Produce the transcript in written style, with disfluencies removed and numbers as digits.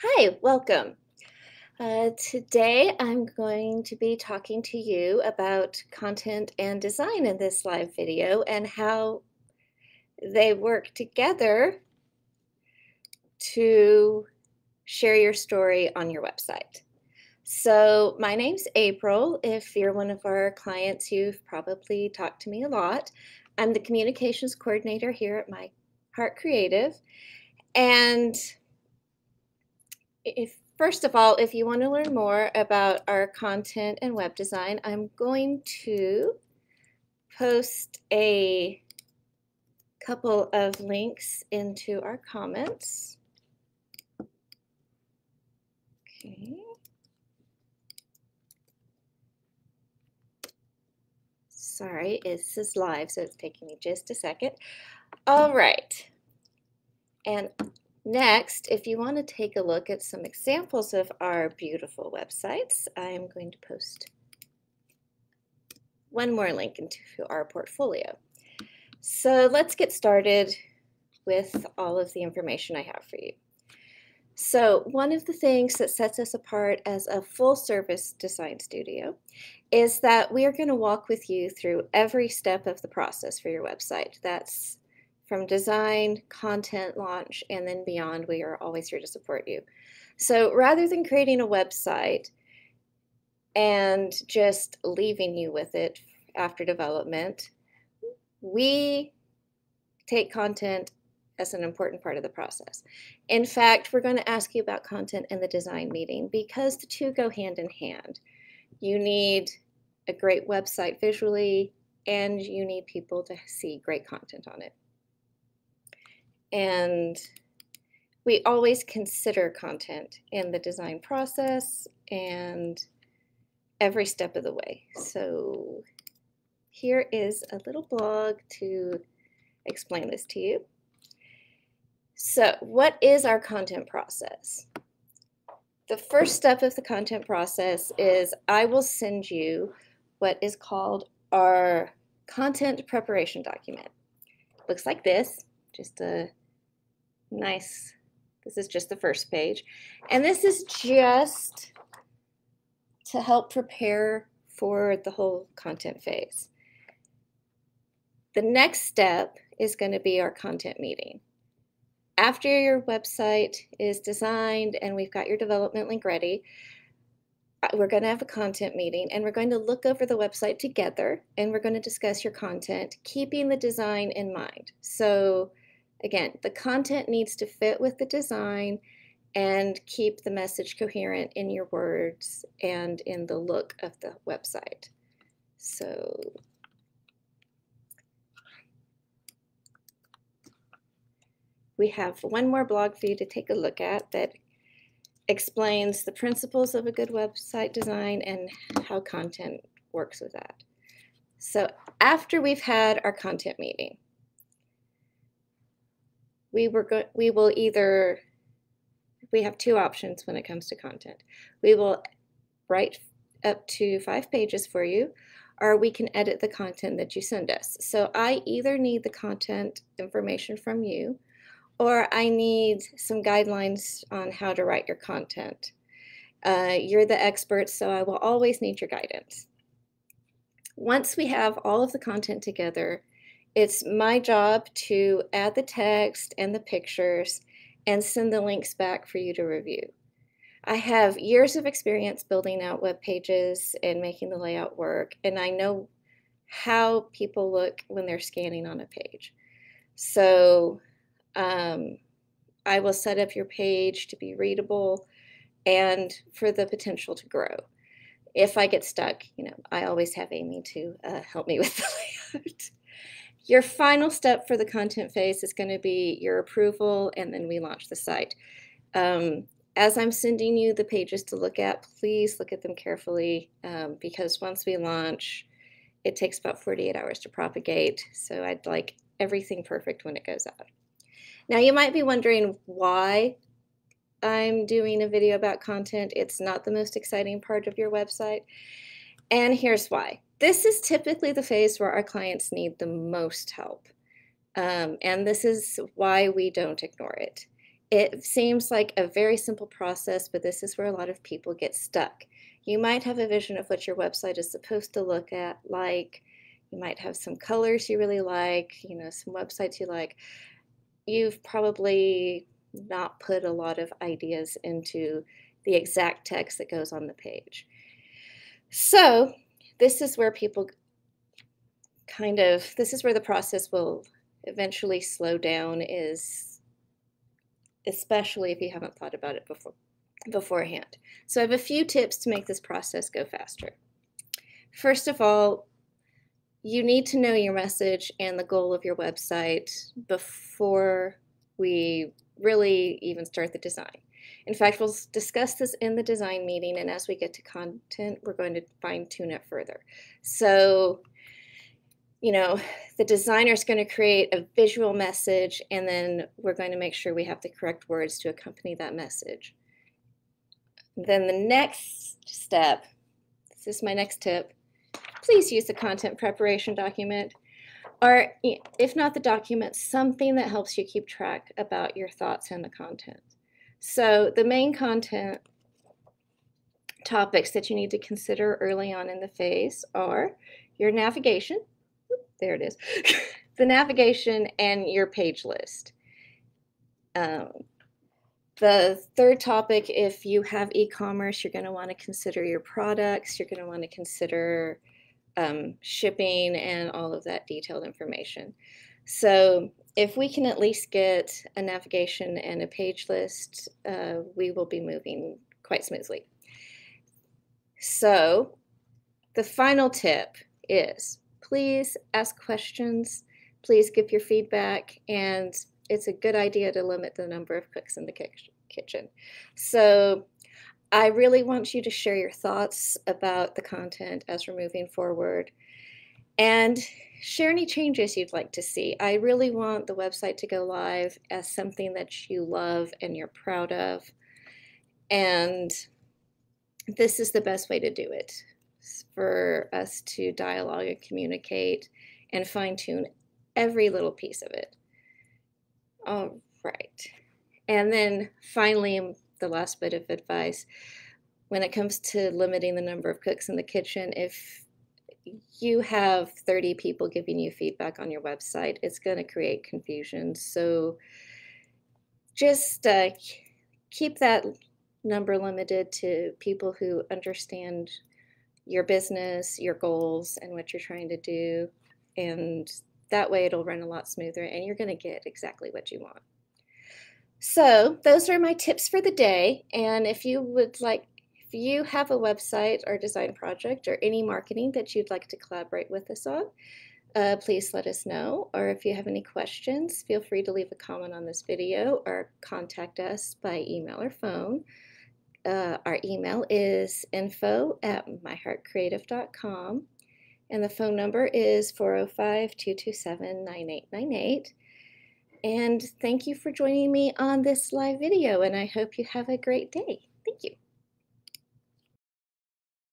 Hi, welcome. Today I'm going to be talking to you about content and design in this live video and how they work together to share your story on your website. So, my name's April. If you're one of our clients, you've probably talked to me a lot. I'm the communications coordinator here at My Heart Creative. And if first of all, if you want to learn more about our content and web design, I'm going to post a couple of links into our comments. Okay. Sorry, this is live, so it's taking me just a second. All right. And next, if you want to take a look at some examples of our beautiful websites, I'm going to post one more link into our portfolio. So let's get started with all of the information I have for you. So one of the things that sets us apart as a full-service design studio is that we are going to walk with you through every step of the process for your website. That's from design, content launch, and then beyond. We are always here to support you. So rather than creating a website and just leaving you with it after development, we take content as an important part of the process. In fact, we're going to ask you about content in the design meeting because the two go hand in hand. You need a great website visually, and you need people to see great content on it. And we always consider content in the design process and every step of the way. So here is a little blog to explain this to you. So what is our content process? The first step of the content process is I will send you what is called our content preparation document. Looks like this, just a nice, this is just the first page. And this is just to help prepare for the whole content phase. The next step is going to be our content meeting. After your website is designed and we've got your development link ready, we're going to have a content meeting and we're going to look over the website together and we're going to discuss your content, keeping the design in mind. So again, the content needs to fit with the design and keep the message coherent in your words and in the look of the website. So we have one more blog for you to take a look at that explains the principles of a good website design and how content works with that. So after we've had our content meeting, we have two options when it comes to content. We will write up to 5 pages for you, or we can edit the content that you send us. So I either need the content information from you, or I need some guidelines on how to write your content. You're the expert, so I will always need your guidance. Once we have all of the content together, it's my job to add the text and the pictures and send the links back for you to review. I have years of experience building out web pages and making the layout work, and I know how people look when they're scanning on a page. So I will set up your page to be readable and for the potential to grow. If I get stuck, I always have Amy to help me with the layout. Your final step for the content phase is going to be your approval, and then we launch the site. As I'm sending you the pages to look at, please look at them carefully because once we launch, it takes about 48 hours to propagate. So I'd like everything perfect when it goes out. Now you might be wondering why I'm doing a video about content. It's not the most exciting part of your website. And here's why. This is typically the phase where our clients need the most help. And this is why we don't ignore it. It seems like a very simple process, but this is where a lot of people get stuck. You might have a vision of what your website is supposed to look at like. You might have some colors you really like, some websites you like. You've probably not put a lot of ideas into the exact text that goes on the page. So this is where people this is where the process will eventually slow down, is especially if you haven't thought about it beforehand. So I have a few tips to make this process go faster. First of all, you need to know your message and the goal of your website before we really even start the design. In fact, we'll discuss this in the design meeting, and as we get to content, we're going to fine-tune it further. So, the designer is going to create a visual message, and then we're going to make sure we have the correct words to accompany that message. Then the next step, this is my next tip, please use the content preparation document, or if not the document, something that helps you keep track about your thoughts and the content. So the main content topics that you need to consider early on in the phase are your navigation, there it is, the navigation and your page list. The third topic, if you have e-commerce, you're going to want to consider your products, you're going to want to consider shipping and all of that detailed information. So if we can at least get a navigation and a page list, we will be moving quite smoothly. So the final tip is please ask questions, please give your feedback, and it's a good idea to limit the number of cooks in the kitchen. So I really want you to share your thoughts about the content as we're moving forward, and share any changes you'd like to see. I really want the website to go live as something that you love and you're proud of, and this is the best way to do it, for us to dialogue and communicate and fine-tune every little piece of it. All right. And then finally, the last bit of advice, when it comes to limiting the number of cooks in the kitchen, if you have 30 people giving you feedback on your website, it's going to create confusion. So just keep that number limited to people who understand your business, your goals, and what you're trying to do. And that way it'll run a lot smoother and you're going to get exactly what you want. So those are my tips for the day. And if you have a website or design project or any marketing that you'd like to collaborate with us on, please let us know. Or if you have any questions, feel free to leave a comment on this video or contact us by email or phone. Our email is info@myheartcreative.com, and the phone number is 405-227-9898. And thank you for joining me on this live video, and I hope you have a great day.